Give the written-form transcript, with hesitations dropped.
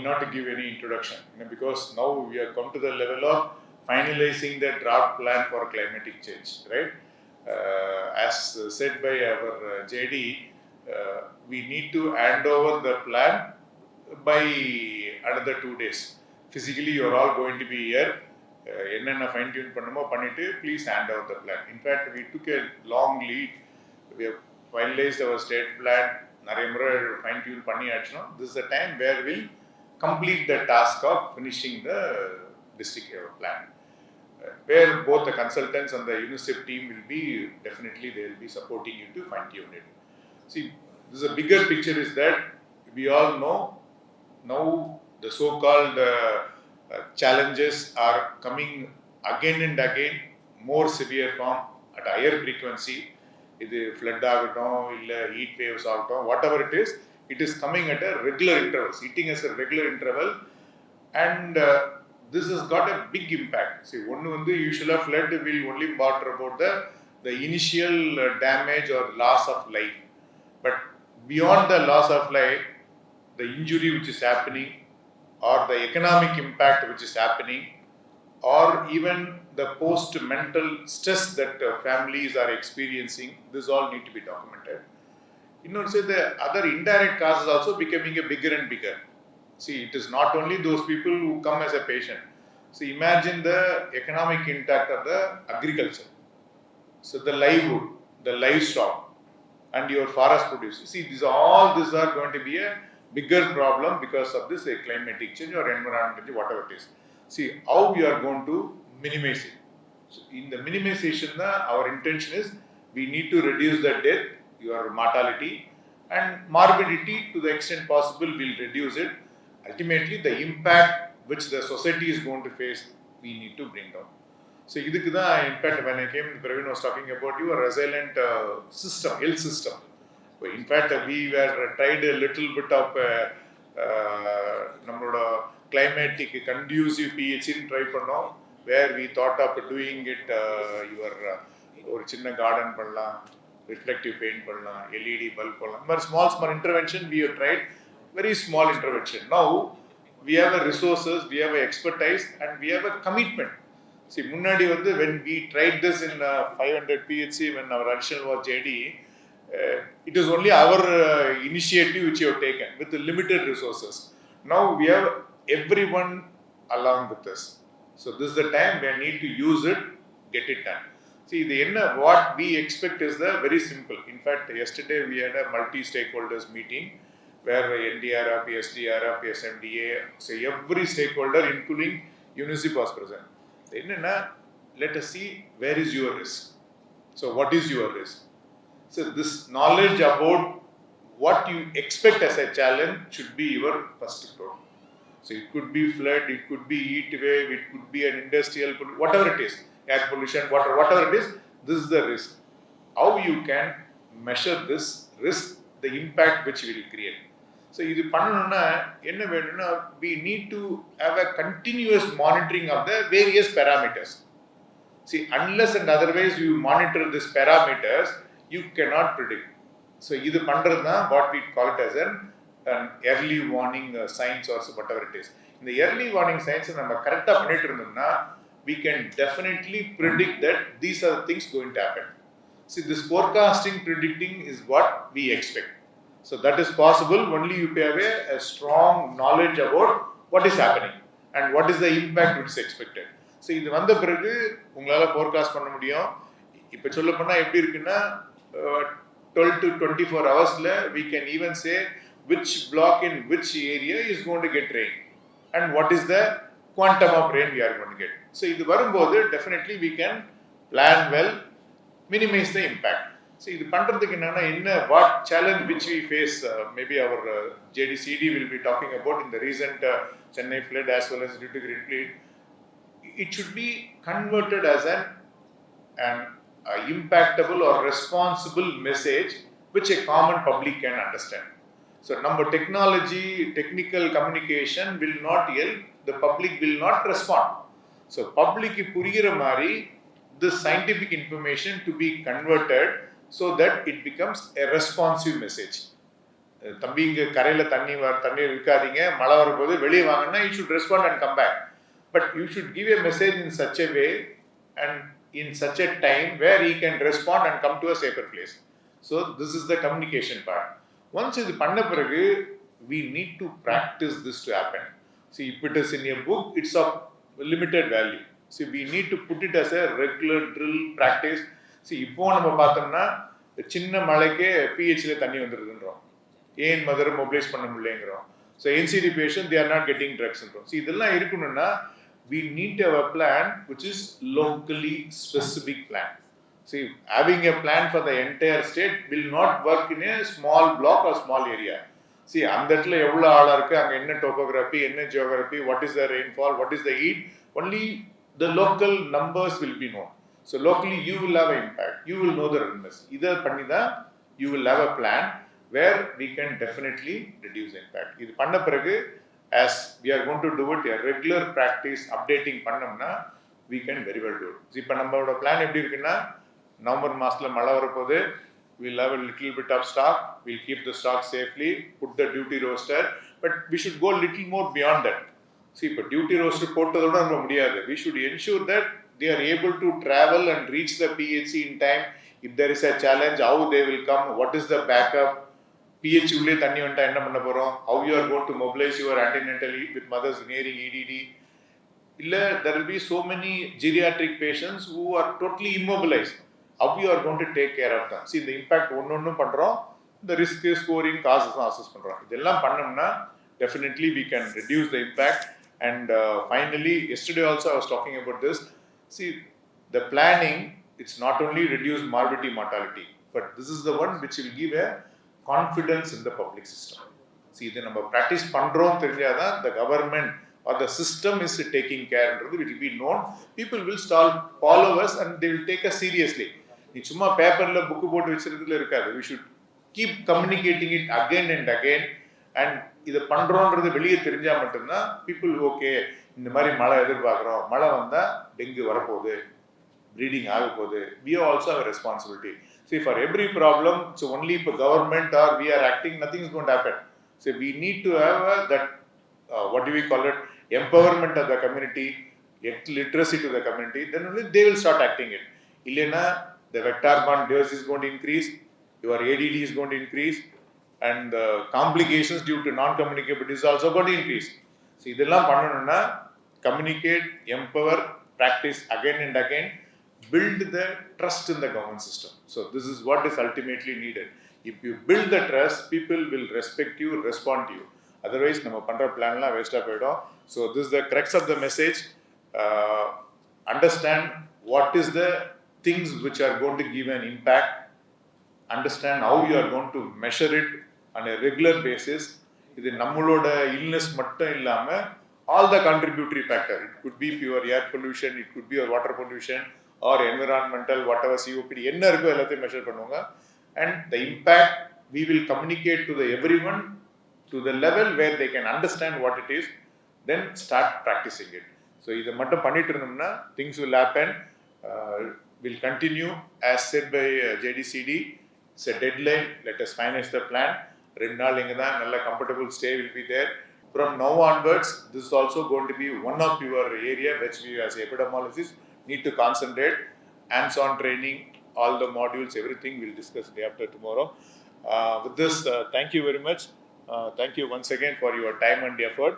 need not to give any introduction, because now we have come to the level of finalizing the draft plan for climatic change, right? As said by our JD, we need to hand over the plan by another 2 days. Physically, you are all going to be here. என்னென்ன fine tune பண்ணுமோ பண்ணிட்டு please hand over the plan. In fact, we took a long lead. We have finalized our state plan. நிறைய முறை fine tune பண்ணியாச்சுனா, this is the time where we'll complete the task of finishing the district plan. Where both the consultants and the UNICEF team will be, definitely they will be supporting you to fine tune it. See, this is a bigger picture is that we all know now the so-called challenges are coming again and again, more severe form at higher frequency. Either flood heat waves, whatever it is coming at a regular intervals, hitting us a regular interval, and this has got a big impact. See, usually flood will only matter about the initial damage or loss of life, but beyond the loss of life, the injury which is happening, or the economic impact which is happening, or even the post-mental stress that families are experiencing, this all need to be documented. The other indirect causes also becoming a bigger and bigger. See, it is not only those people who come as a patient. See, imagine the economic impact of the agriculture. So the livelihood, the livestock, and your forest produce. See, all these are going to be a bigger problem because of this climatic change or environmental change, whatever it is. See, how we are going to minimize it. So in the minimization, our intention is we need to reduce the death, your mortality, and morbidity to the extent possible, we'll reduce it. Ultimately, the impact which the society is going to face, we need to bring down. So, in fact, when I came, Praveen was talking about your resilient system, health system. In fact, we were tried a little bit of climatic conducive pH in try பண்ணோம், where we thought of doing it ஒரு சின்ன garden பண்ணலாம், reflective paint பண்ணலாம், LED bulb பண்ணலாம். But small intervention we have tried, very small intervention. Now we have a resources, we have a expertise, and we have a commitment. See, முன்னாடி when we tried this in 500 PHC, when our additional was JD, it is only our initiative which you have taken with the limited resources. Now we have everyone along with us. So this is the time we need to use it, get it done. See, what we expect is very simple. In fact, yesterday we had a multi-stakeholders meeting where NDRF, SDRF, SMDA, so every stakeholder including UNICEF was present. Let us see where is your risk. So what is your risk? So this knowledge about what you expect as a challenge should be your first goal. So it could be flood, it could be heat wave, it could be an industrial, whatever it is, air pollution, water, whatever it is, this is the risk. How you can measure this risk, the impact which it will create. So we need to have a continuous monitoring of the various parameters. See, unless and otherwise you monitor these parameters, you cannot predict. So, this is what we call it as an early warning signs or whatever it is. In the early warning signs, we can definitely predict that these are the things going to happen. See, this forecasting, predicting is what we expect. So, that is possible only you have a strong knowledge about what is happening and what is the impact which is expected. So, இது வந்த பிறகு உங்களால forecast பண்ண முடியும். இப்போ சொல்ல போனா எப்படி இருக்குன்னா 12 to 24 hours we can even say which block in which area is going to get rain and what is the quantum of rain we are going to get. So, இது வரும்போது definitely we can plan well, minimize the impact. So, இது பண்றதுக்கு என்ன what challenge which we face, maybe our JDCD will be talking about in the recent Chennai flood as well as due to grid flood. It should be converted as an impactable or responsible message which a common public can understand. So, number technology, technical communication will not help, the public will not respond. So, public puriyira mari this scientific information to be converted so that it becomes a responsive message. தம்பி இங்கே கரையில் தண்ணி இருக்காதீங்க, மழை வரும்போது வெளியே வாங்கன்னா you should respond and come back. But you should give a message in such a way and in such a time where he can respond and come to a safer place. So this is the communication part. Once இது பண்ண பிறகு we need to practice this to happen. See, if it is in a book, it's of limited value. See, we need to put it as a regular drill practice. See, இப்போ நம்ம பார்த்தோம்னா சின்ன மழைக்கே பிஹெச்ல தண்ணி வந்துருதுன்றோம், ஏன் மதரை மொபிலைஸ் பண்ண முடியலங்கிறோம். So NCD patient they are not getting drugsன்றோம். ஸோ இதெல்லாம் இருக்கணும்னா we need to have a plan which is locally specific plan. See, having a plan for the entire state will not work in a small block or small area. See, அந்த இடத்துல எவ்வளோ ஆளாக இருக்குது, அங்கே என்ன topography, என்ன geography, what is the rainfall, what is the heat, only the local numbers will be known. So locally you will have an impact, you will know the illness. இதை பண்ணி தான் you will have a plan where we can definitely reduce the impact. இது பண்ண பிறகு as we are going to do it a regular practice updating பண்ணோம்னா we can very well do it. இப்போ நம்மளோட plan எப்படி இருக்குன்னா, நவம்பர் மாதத்தில் மழை வரப்போகுது, we'll have a little bit of stock, we'll keep the stock safely, put the duty roster, but we should go a little more beyond that. See, இப்போ duty roster போட்டதோட நம்ம முடியாது. We should ensure that they are able to travel and reach the PHC in time. If there is a challenge, how they will come, what is the backup, PH உள்ளே தண்ணி வந்துட்டா என்ன பண்ண போகிறோம், how you are going to mobilize your antenatal with mothers nearing EDD. இல்லை, there will be so many geriatric patients who are totally immobilized. How you are going to take care of them? See, the impact ஒன்று பண்ணுறோம், the risk scoring causes assess பண்ணுறோம். இதெல்லாம் பண்ணோம்னா definitely we can reduce the impact. And finally, yesterday also I was talking about this. See, the planning, it's not only reduce morbidity, mortality, but this is the one which will give a confidence in the public system. See, இதை நம்ம practice பண்ணுறோம் தெரிஞ்சாதான் the government or the system is taking care, it will be known. People will start follow us and they will take us seriously. நீ சும்மா பேப்பரில் book போட்டு வச்சுருக்கிறதுல இருக்காது. We should keep communicating it again and again. And இதை பண்ணுறோன்றது வெளியே தெரிஞ்சால் மட்டும்தான் people okay, இந்த மாதிரி மழை எதிர்பார்க்குறோம், மழை வந்தால் டெங்கு வரப்போகுது, ப்ரீடிங் ஆக போகுது. We also have a responsibility. See, for every problem, so only if government or we are acting, nothing is going to happen. So we need to have that, what do we call it, empowerment of the community, literacy to the community, then only they will start acting it. Illena, the vector-borne dose is going to increase, your ADD is going to increase, and the complications due to non-communicability is also going to increase. So, இதெல்லாம் பண்ணணும்னா communicate, empower, practice again and again, build the trust in the government system. So, this is what is ultimately needed. If you build the trust, people will respect you, respond to you. Otherwise, நம்ம பண்ற பிளான்லாம் வேஸ்டா போயிடும். So, this is the crux of the message. Understand what is the things which are going to give an impact. Understand how you are going to measure it on a regular basis. இது நம்மளோட illness மட்டும் இல்லாம all the contributory factor. It could be pure air pollution, it could be your water pollution or environmental, whatever COPD, என்ன இருக்கோ எல்லாத்தையும் measure பண்ணுவாங்க. And the impact we will communicate to the everyone to the level where they can understand what it is, then start practicing it. So இதை மட்டும் பண்ணிட்டு இருந்தோம்னா things will happen. Will continue as said by JDCD. It's a deadline. Let us finalize the plan. 2 நாள் இங்கே தான் நல்ல comfortable stay will be there. From now onwards, this is also going to be one of your area which we as epidemiologists need to concentrate. Hands-on training, all the modules, everything we'll discuss day after tomorrow. With this, thank you very much. Thank you once again for your time and effort.